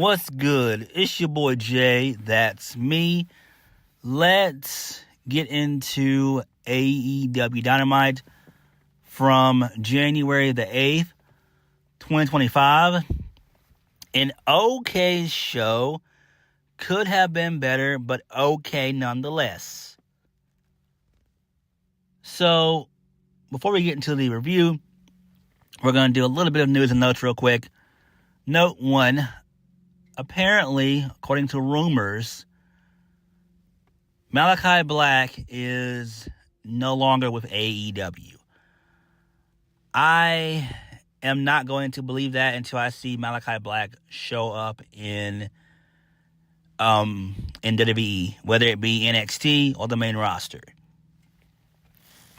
What's good? It's your boy Jay. That's me. Let's get into AEW Dynamite from January the 8th, 2025. An okay show. Could have been better, but okay nonetheless. So, before we get into the review, we're going to do a little bit of news and notes real quick. Note 1. Apparently, according to rumors, Malachi Black is no longer with AEW. I am not going to believe that until I see Malachi Black show up in WWE, whether it be NXT or the main roster.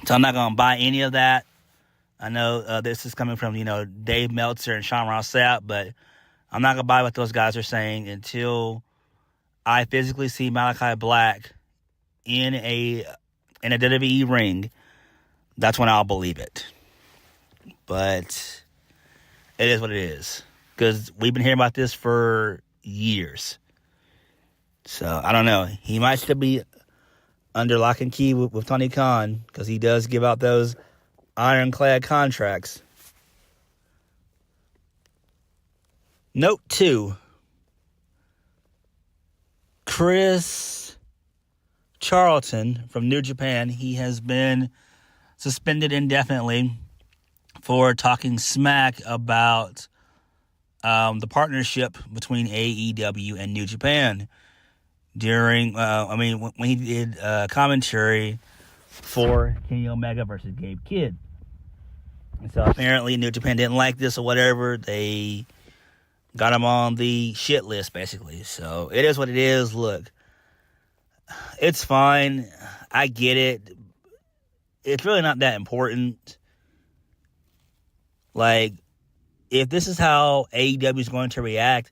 So I'm not going to buy any of that. I know this is coming from, Dave Meltzer and Sean Ross Sapp, but I'm not going to buy what those guys are saying until I physically see Malachi Black in a WWE ring. That's when I'll believe it. But it is what it is. Because we've been hearing about this for years. So, I don't know. He might still be under lock and key with Tony Khan, because he does give out those ironclad contracts. Note 2. Chris Charlton from New Japan, he has been suspended indefinitely for talking smack about the partnership between AEW and New Japan during, when he did commentary for Kenny Omega versus Gabe Kidd. And so apparently New Japan didn't like this or whatever. They got him on the shit list, basically. So it is what it is. Look, it's fine. I get it. It's really not that important. Like, if this is how AEW is going to react,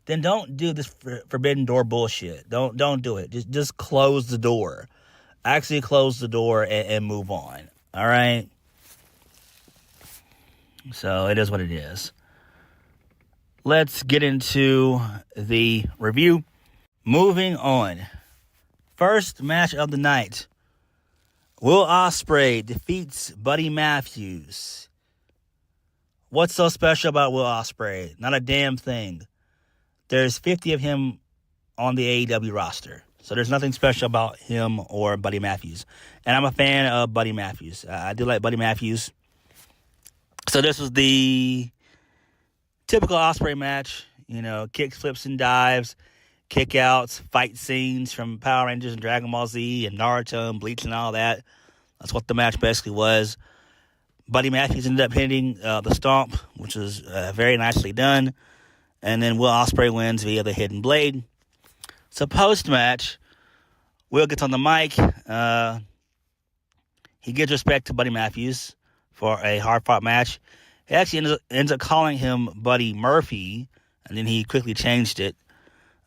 then don't do this forbidden door bullshit. Don't do it. Just close the door. Actually close the door and move on. All right? So it is what it is. Let's get into the review. Moving on. First match of the night. Will Ospreay defeats Buddy Matthews. What's so special about Will Ospreay? Not a damn thing. There's 50 of him on the AEW roster. So there's nothing special about him or Buddy Matthews. And I'm a fan of Buddy Matthews. I do like Buddy Matthews. So this was the typical Ospreay match. Kicks, flips, and dives. Kickouts, fight scenes from Power Rangers and Dragon Ball Z and Naruto and Bleach and all that. That's what the match basically was. Buddy Matthews ended up hitting the stomp, which was very nicely done. And then Will Ospreay wins via the hidden blade. So post-match, Will gets on the mic. He gives respect to Buddy Matthews for a hard-fought match. He actually ends up calling him Buddy Murphy, and then he quickly changed it.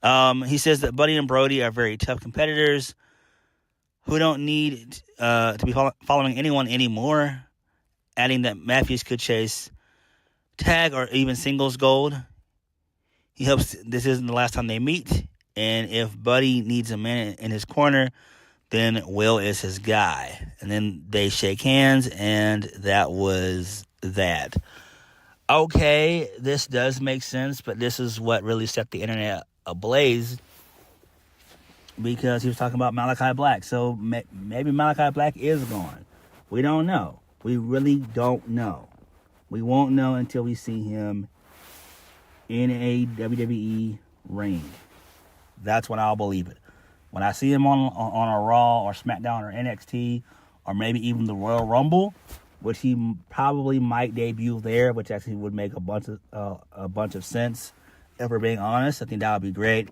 He says that Buddy and Brody are very tough competitors who don't need to be following anyone anymore, adding that Matthews could chase tag or even singles gold. He hopes this isn't the last time they meet, and if Buddy needs a man in his corner, then Will is his guy. And then they shake hands, and that was that. Okay, this does make sense, but this is what really set the internet ablaze, because he was talking about Malachi Black. So maybe Malachi Black is gone. We don't know. We really don't know. We won't know until we see him in a WWE ring. That's when I'll believe it. When I see him on a Raw or SmackDown or NXT or maybe even the Royal Rumble, which he probably might debut there, which actually would make a bunch of sense. If we're being honest, I think that would be great.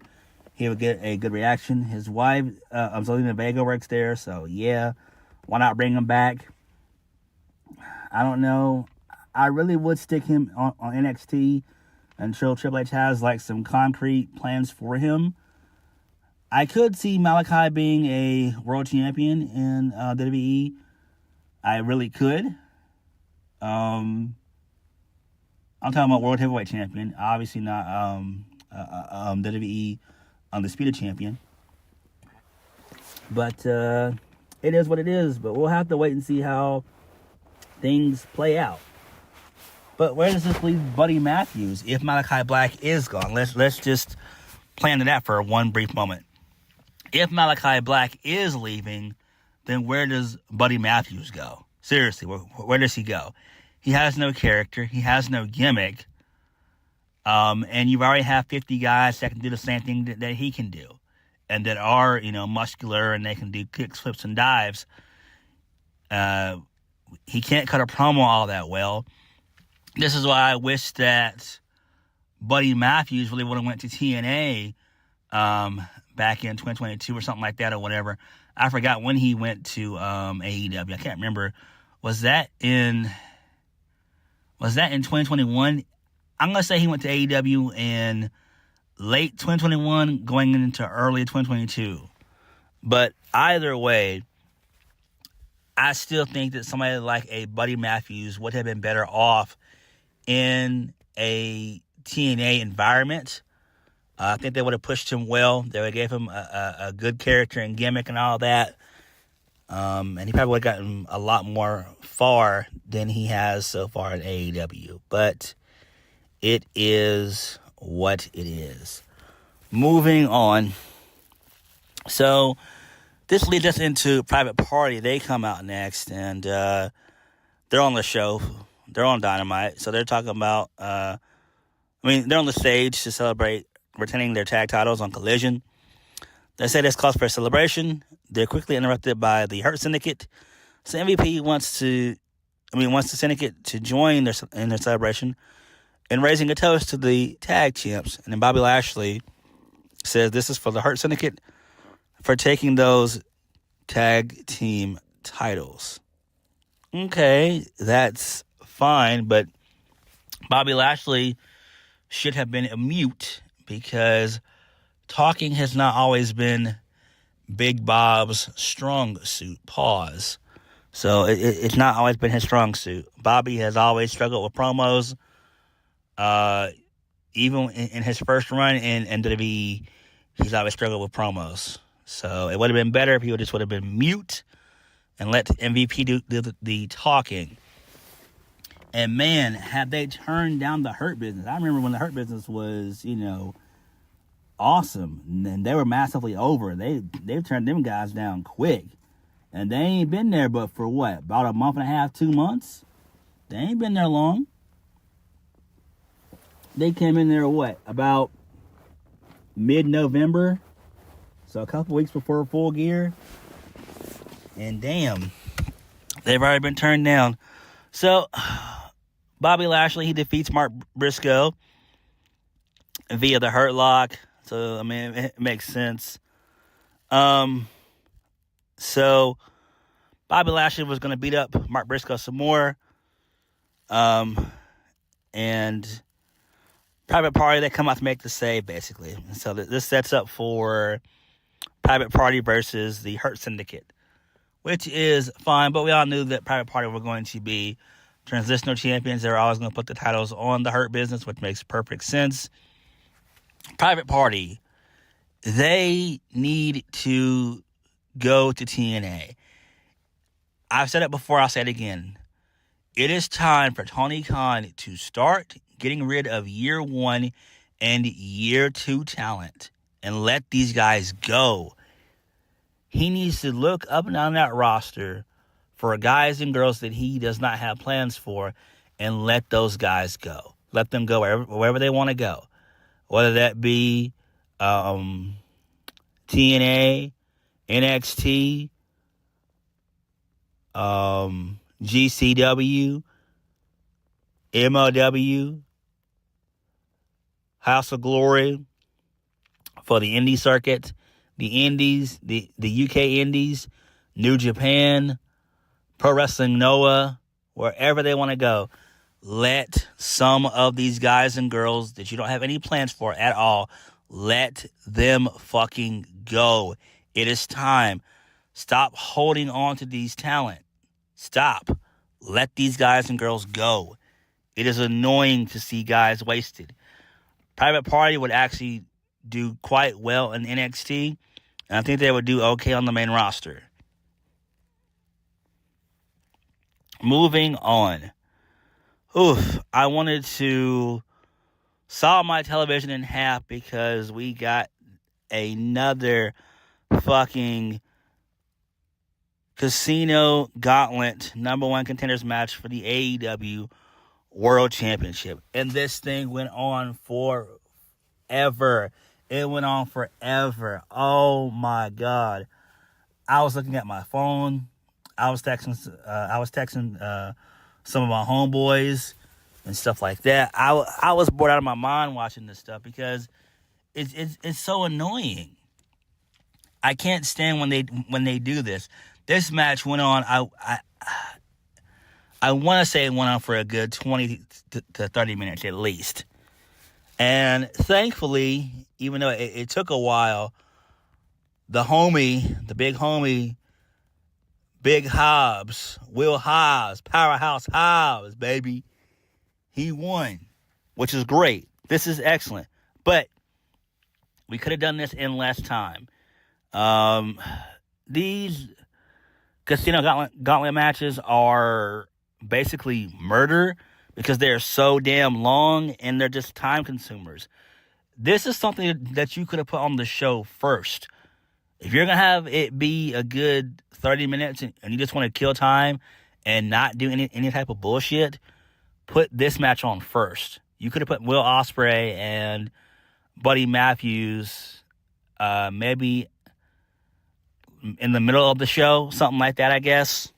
He would get a good reaction. His wife, Zelina Vega, works there, so yeah, why not bring him back? I don't know. I really would stick him on NXT until Triple H has like some concrete plans for him. I could see Malachi being a world champion in WWE. I really could. I'm talking about world heavyweight champion. Obviously not WWE Undisputed Champion. But it is what it is. But we'll have to wait and see how things play out. But where does this leave Buddy Matthews if Malachi Black is gone? Let's just plan to that for one brief moment. If Malachi Black is leaving, then where does Buddy Matthews go? Seriously, where does he go? He has no character. He has no gimmick. And you've already have 50 guys that can do the same thing that he can do. And that are, muscular and they can do kicks, flips, and dives. He can't cut a promo all that well. This is why I wish that Buddy Matthews really would have went to TNA back in 2022 or something like that or whatever. I forgot when he went to AEW. I can't remember. Was that in 2021? I'm going to say he went to AEW in late 2021 going into early 2022. But either way, I still think that somebody like a Buddy Matthews would have been better off in a TNA environment. I think they would have pushed him well. They would have gave him a good character and gimmick and all that. And he probably would have gotten a lot more far than he has so far at AEW. But it is what it is. Moving on. So this leads us into Private Party. They come out next, and they're on the show. They're on Dynamite. So they're talking about, they're on the stage to celebrate retaining their tag titles on Collision. They say this calls for a celebration. They're quickly interrupted by the Hurt Syndicate. So MVP wants the Syndicate to join in their celebration and raising a toast to the tag champs. And then Bobby Lashley says this is for the Hurt Syndicate for taking those tag team titles. Okay, that's fine, but Bobby Lashley should have been a mute because talking has not always been Big Bob's strong suit. Pause. So it's not always been his strong suit. Bobby has always struggled with promos. Even in his first run in WWE, he's always struggled with promos. So it would have been better if he would have been mute and let MVP do the talking. And man, have they turned down the Hurt Business. I remember when the Hurt Business was, awesome. And they were massively over. They've turned them guys down quick. And they ain't been there but for what? About a month and a half, 2 months? They ain't been there long. They came in there, about mid-November? So a couple weeks before Full Gear. And damn, they've already been turned down. So Bobby Lashley, he defeats Mark Briscoe via the Hurt Lock. So, it makes sense. So Bobby Lashley was going to beat up Mark Briscoe some more. And Private Party, they come out to make the save, basically. So this sets up for Private Party versus the Hurt Syndicate, which is fine, but we all knew that Private Party were going to be transitional champions. They were always going to put the titles on the Hurt Business, which makes perfect sense. Private Party, they need to go to TNA. I've said it before, I'll say it again. It is time for Tony Khan to start getting rid of year 1 and year 2 talent and let these guys go. He needs to look up and down that roster for guys and girls that he does not have plans for and let those guys go. Let them go wherever they want to go. Whether that be TNA, NXT, GCW, MLW, House of Glory, for the indie circuit, the indies, the UK indies, New Japan, Pro Wrestling Noah, wherever they want to go. Let some of these guys and girls that you don't have any plans for at all, let them fucking go. It is time. Stop holding on to these talent. Stop. Let these guys and girls go. It is annoying to see guys wasted. Private Party would actually do quite well in NXT, and I think they would do okay on the main roster. Moving on. I wanted to saw my television in half because we got another fucking casino gauntlet #1 contenders match for the AEW World Championship. And this thing went on forever. It went on forever. Oh my God. I was looking at my phone. I was texting some of my homeboys and stuff like that. I was bored out of my mind watching this stuff because it's so annoying. I can't stand when they do this. This match went on. I want to say it went on for a good 20 to 30 minutes at least. And thankfully, even though it took a while, the big homie, Big Hobbs, Will Hobbs, Powerhouse Hobbs, baby, he won, which is great. This is excellent. But we could have done this in less time. These casino gauntlet matches are basically murder because they're so damn long and they're just time consumers. This is something that you could have put on the show first. If you're going to have it be a good 30 minutes and you just want to kill time and not do any type of bullshit, put this match on first. You could have put Will Ospreay and Buddy Matthews maybe in the middle of the show, something like that, I guess.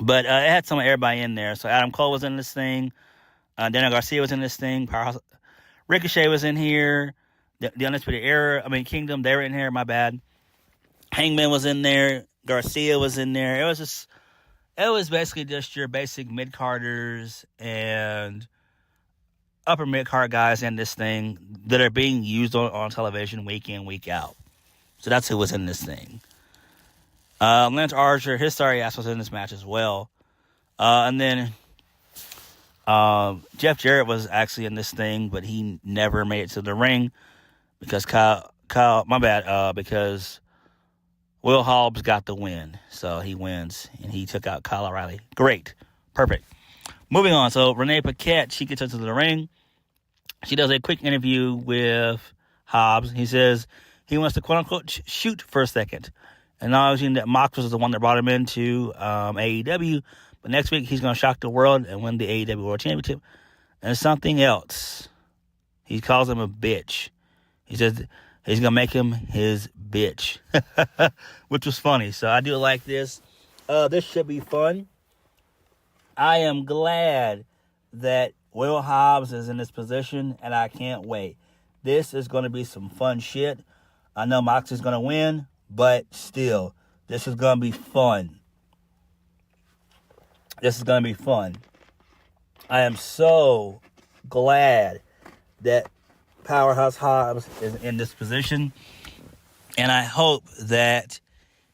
But it had some of everybody in there. So Adam Cole was in this thing. Daniel Garcia was in this thing. Powerhouse Ricochet was in here. The Undisputed Era, Kingdom, they were in here, my bad. Hangman was in there. Garcia was in there. It was basically just your basic mid-carders and upper mid-card guys in this thing that are being used on television week in, week out. So that's who was in this thing. Lance Archer, his sorry ass was in this match as well. And then Jeff Jarrett was actually in this thing, but he never made it to the ring because because Will Hobbs got the win. So he wins, and he took out Kyle O'Reilly. Great. Perfect. Moving on. So Renee Paquette, she gets into the ring. She does a quick interview with Hobbs. He says he wants to, quote-unquote, shoot for a second. Acknowledging that Mox was the one that brought him into AEW. But next week, he's going to shock the world and win the AEW World Championship. And something else. He calls him a bitch. He says he's going to make him his bitch. Which was funny. So I do like this. This should be fun. I am glad that Will Hobbs is in this position, and I can't wait. This is going to be some fun shit. I know Mox is going to win, but still, this is going to be fun. This is going to be fun. I am so glad that Powerhouse Hobbs is in this position, and I hope that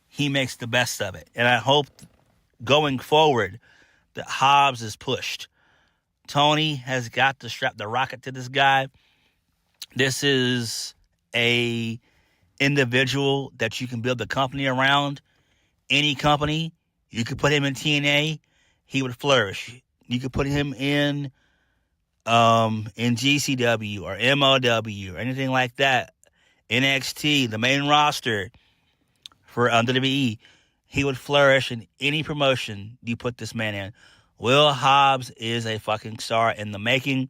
he makes the best of it. And I hope going forward that Hobbs is pushed. Tony has got to strap the rocket to this guy. This is a individual that you can build the company around. Any company, you could put him in TNA, he would flourish. You could put him in GCW or MLW or anything like that. NXT, the main roster for WWE, he would flourish in any promotion you put this man in. Will Hobbs is a fucking star in the making.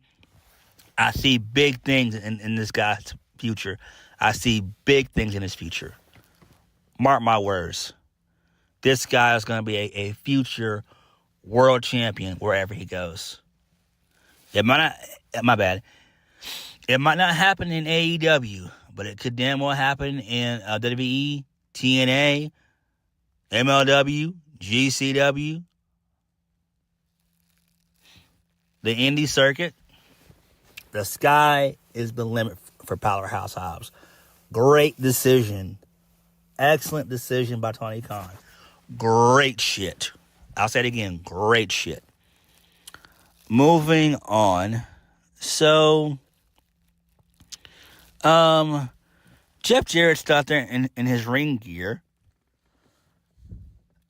I see big things in this guy's future. I see big things in his future. Mark my words. This guy is going to be a future world champion wherever he goes. It might not, my bad. It might not happen in AEW, but it could damn well happen in WWE, TNA, MLW, GCW, the indie circuit. The sky is the limit for Powerhouse Hobbs. Great decision. Excellent decision by Tony Khan. Great shit. I'll say it again. Great shit. Moving on. So, Jeff Jarrett's still out there in his ring gear.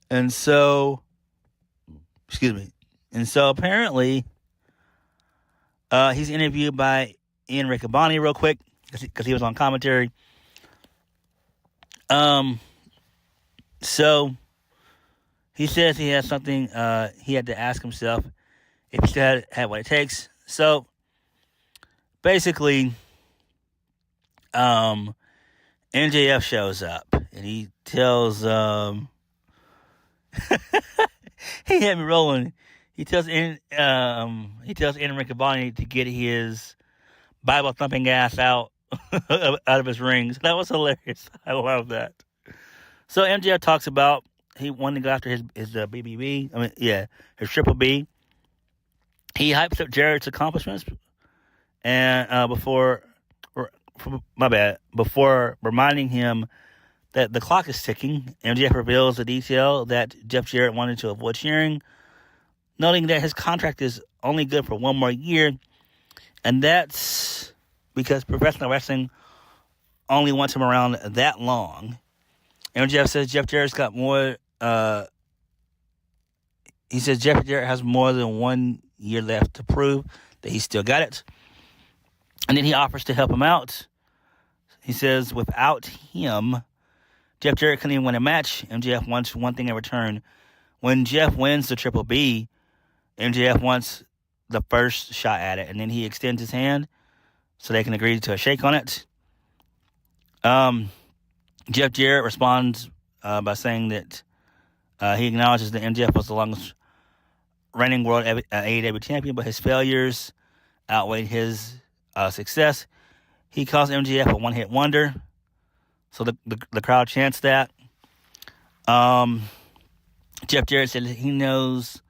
And so, And so apparently, he's interviewed by Ian Riccaboni real quick because he was on commentary. So he says he has something he had to ask himself if he still had what it takes. So basically, MJF shows up and he tells he had me rolling. He tells Ian Riccaboni to get his Bible thumping ass out of his rings. That was hilarious. I love that. So MJF talks about he wanted to go after his BBB. His Triple B. He hypes up Jarrett's accomplishments, and before reminding him that the clock is ticking, MJF reveals the detail that Jeff Jarrett wanted to avoid sharing, noting that his contract is only good for one more year, and that's because professional wrestling only wants him around that long. MJF says Jeff Jarrett's got more. He says Jeff Jarrett has more than 1 year left to prove that he's still got it. And then he offers to help him out. He says without him, Jeff Jarrett couldn't even win a match. MJF wants one thing in return. When Jeff wins the Triple B, MJF wants the first shot at it. And then he extends his hand so they can agree to a shake on it. Jeff Jarrett responds by saying that he acknowledges that MJF was the longest reigning world AEW champion, but his failures outweighed his success. He calls MJF a one-hit wonder, so the crowd chants that. Jeff Jarrett said he knows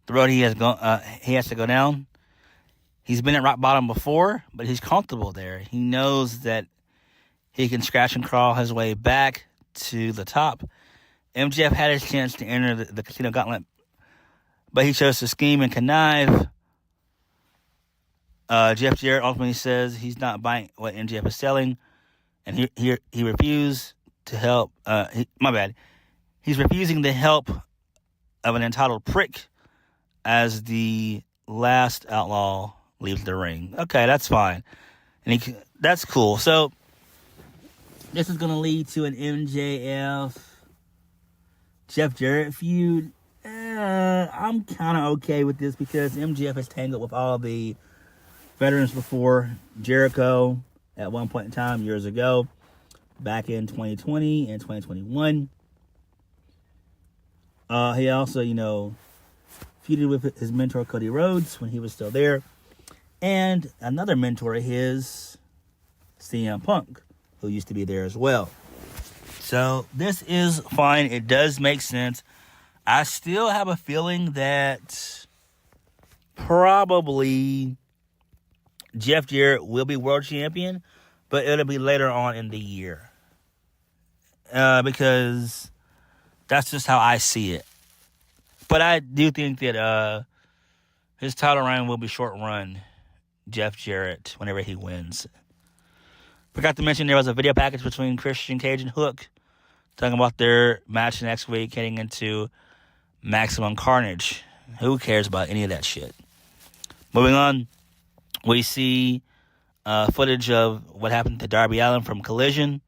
the road he has to go down. He's been at rock bottom before, but he's comfortable there. He knows that he can scratch and crawl his way back to the top. MJF had his chance to enter the Casino Gauntlet, but he chose to scheme and connive. Jeff Jarrett ultimately says he's not buying what MJF is selling, and he refused to help. He's refusing the help of an entitled prick as the last outlaw leaves the ring. Okay, that's fine, and that's cool. So this is going to lead to an MJF Jeff Jarrett feud. I'm kind of okay with this because MJF has tangled with all the veterans before. Jericho at one point in time years ago, back in 2020 and 2021. He also, feuded with his mentor Cody Rhodes when he was still there, and another mentor of his, CM Punk, who used to be there as well. So this is fine. It does make sense. I still have a feeling that probably Jeff Jarrett will be world champion, but it'll be later on in the year. Because that's just how I see it. But I do think that his title reign will be short run, Jeff Jarrett, whenever he wins. Forgot to mention there was a video package between Christian Cage and Hook talking about their match next week heading into Maximum Carnage. Who cares about any of that shit? Moving on, we see footage of what happened to Darby Allin from Collision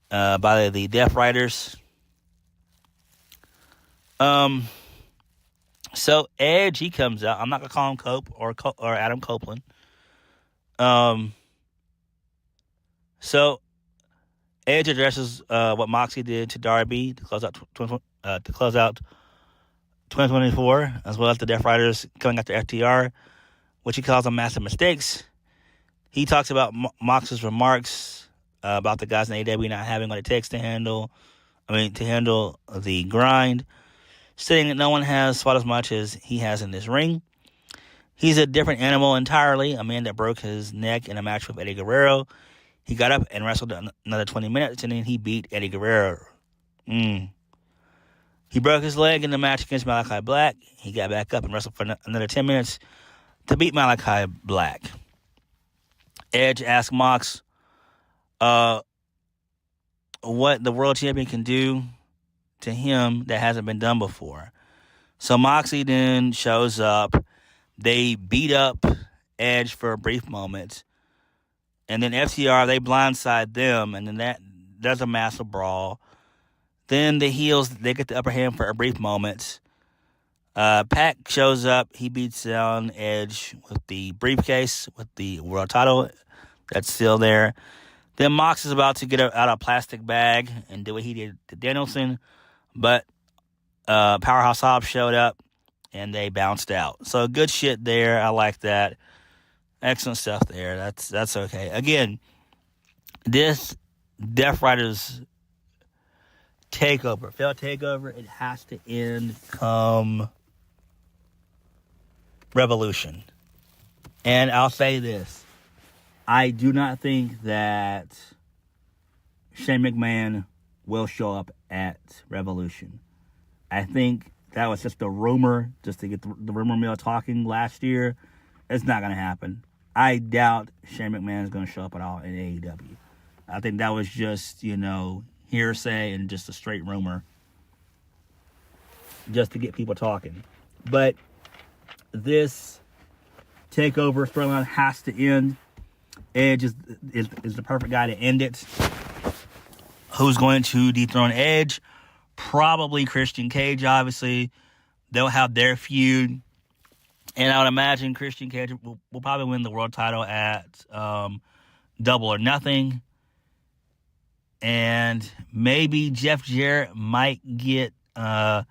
by the Death Riders. So Edge, he comes out. I'm not gonna call him Cope or Adam Copeland. So Edge addresses what Moxley did to Darby to close out 2024, as well as the Death Riders coming after FTR, which he calls them massive mistakes. He talks about Mox's remarks about the guys in AEW not having what it takes to handle the grind, saying that no one has fought as much as he has in this ring. He's a different animal entirely, a man that broke his neck in a match with Eddie Guerrero. He got up and wrestled another 20 minutes, and then he beat Eddie Guerrero. He broke his leg in the match against Malachi Black. He got back up and wrestled for another 10 minutes to beat Malachi Black. Edge asked Mox what the world champion can do to him that hasn't been done before. So Moxley then shows up. They beat up Edge for a brief moment. And then FTR, they blindside them. And then there's a massive brawl. Then the heels, they get the upper hand for a brief moment. Pac shows up. He beats down Edge with the briefcase, with the world title that's still there. Then Mox is about to get out a plastic bag and do what he did to Danielson. But Powerhouse Hobbs showed up, and they bounced out. So good shit there. I like that. Excellent stuff there. That's okay. Again, this Death Riders takeover, failed takeover, it has to end come Revolution. And I'll say this. I do not think that Shane McMahon will show up at Revolution. I think that was just a rumor, just to get the rumor mill talking last year. It's not going to happen. I doubt Shane McMahon is going to show up at all in AEW. I think that was just, hearsay and just a straight rumor just to get people talking. But this takeover storyline has to end. Edge is the perfect guy to end it. Who's going to dethrone Edge? Probably Christian Cage, obviously. They'll have their feud. And I would imagine Christian Cage will probably win the world title at Double or Nothing. And maybe Jeff Jarrett might get the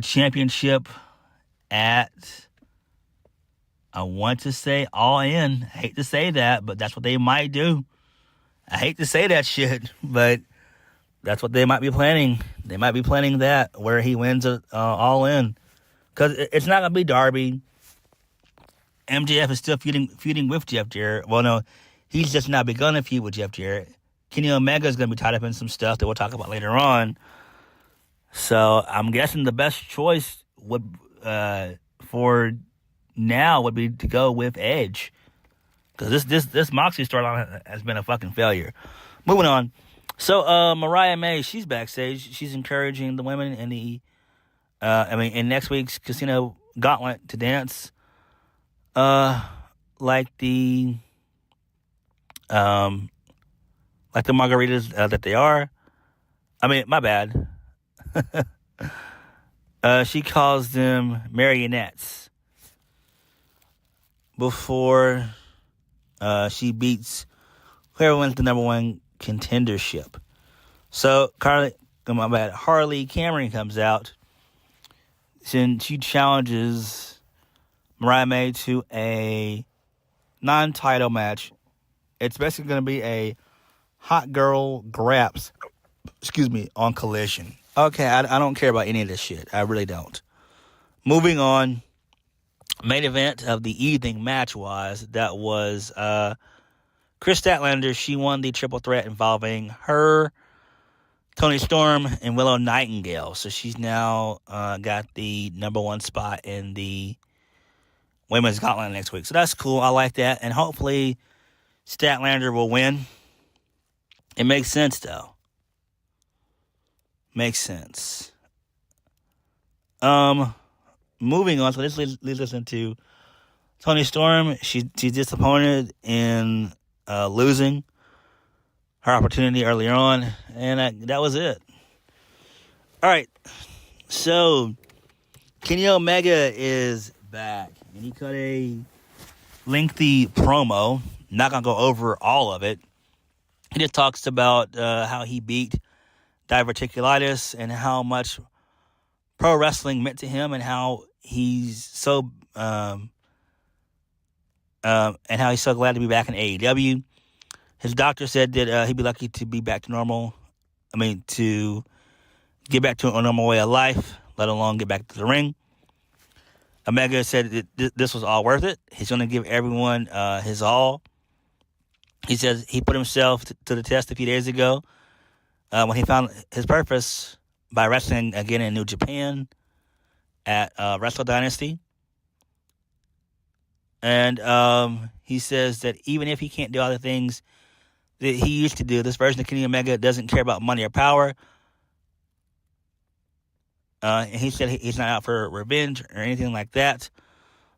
championship at, I want to say, All In. I hate to say that, but that's what they might do. I hate to say that shit, but that's what they might be planning. They might be planning that, where he wins All In. Because it's not going to be Darby. MJF is still feuding with Jeff Jarrett. Well, no, he's just not begun a feud with Jeff Jarrett. Kenny Omega is going to be tied up in some stuff that we'll talk about later on. So I'm guessing the best choice for now would be to go with Edge. Because this Moxley storyline has been a fucking failure. Moving on. So Mariah May, she's backstage. She's encouraging the women in in next week's Casino Gauntlet to dance like the margaritas that they are. My bad. She calls them marionettes before she beats whoever wins the number one contendership. So Harley Cameron comes out and she challenges Mariah May to a non-title match. It's basically going to be a hot girl graps, on Collision. Okay, I don't care about any of this shit. I really don't. Moving on, main event of the evening match-wise, that was Chris Statlander. She won the triple threat involving her, Toni Storm, and Willow Nightingale. So she's now got the number one spot in the Women's Gauntlet next week. So that's cool. I like that. And hopefully Statlander will win. It makes sense, though. Makes sense. Moving on. So this leads us into Toni Storm. She's disappointed in losing her opportunity earlier on, and that was it. All right. So Kenny Omega is back, and he cut a lengthy promo. Not gonna go over all of it. He just talks about how he beat diverticulitis and how much pro wrestling meant to him, and how he's so glad to be back in AEW. His doctor said that he'd be lucky to be back to normal. To get back to a normal way of life, let alone get back to the ring. Omega said that this was all worth it. He's going to give everyone his all. He says he put himself to the test a few days ago when he found his purpose by wrestling again in New Japan at Wrestle Dynasty. And he says that even if he can't do all the things that he used to do. This version of Kenny Omega doesn't care about money or power. And he said he's not out for revenge or anything like that.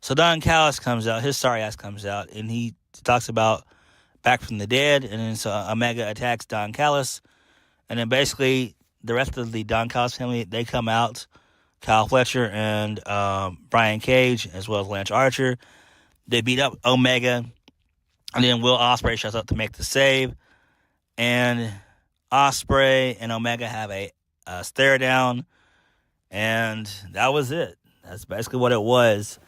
So Don Callis comes out, his sorry ass comes out, and he talks about back from the dead. And then so Omega attacks Don Callis. And then basically the rest of the Don Callis family, they come out. Kyle Fletcher and Brian Cage, as well as Lance Archer. They beat up Omega. And then Will Ospreay shows up to make the save. And Ospreay and Omega have a stare down. And that was it. That's basically what it was.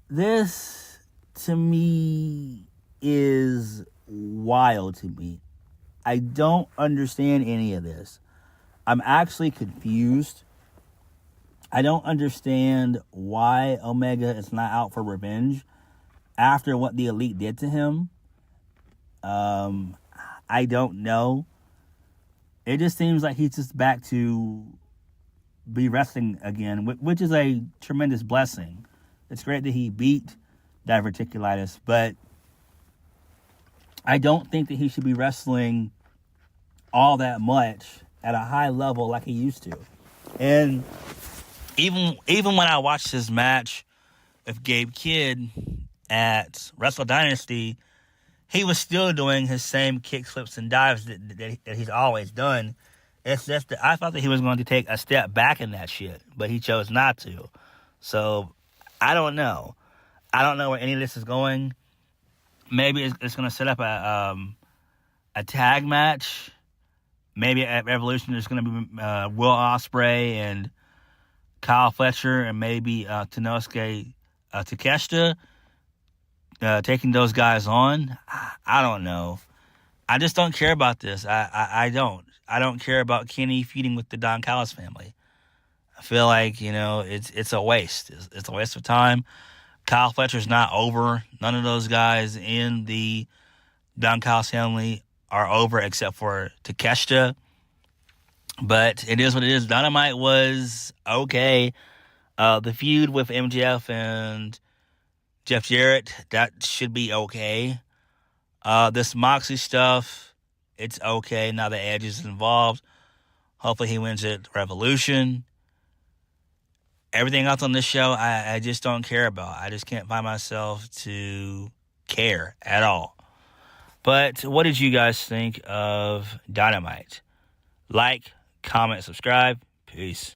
This, to me, is wild to me. I don't understand any of this. I'm actually confused. I don't understand why Omega is not out for revenge after what the Elite did to him. I don't know. It just seems like he's just back to be wrestling again, which is a tremendous blessing. It's great that he beat diverticulitis, but I don't think that he should be wrestling all that much at a high level like he used to. And even when I watched his match with Gabe Kidd at Wrestle Dynasty, he was still doing his same kick flips and dives that he's always done. It's just that I thought that he was going to take a step back in that shit, but he chose not to. So I don't know. I don't know where any of this is going. Maybe it's going to set up a tag match. Maybe at Revolution there's going to be Will Ospreay and Kyle Fletcher and maybe Tenosuke Takeshita taking those guys on. I don't know. I just don't care about this. I don't. I don't care about Kenny feuding with the Don Callis family. I feel like, it's a waste. It's a waste of time. Kyle Fletcher's not over. None of those guys in the Don Callis family are over except for Takeshita. But it is what it is. Dynamite was okay. The feud with MJF and Jeff Jarrett, that should be okay. This Moxley stuff, it's okay. Now the Edge is involved. Hopefully he wins at Revolution. Everything else on this show, I just don't care about. I just can't find myself to care at all. But what did you guys think of Dynamite? Like, comment, subscribe. Peace.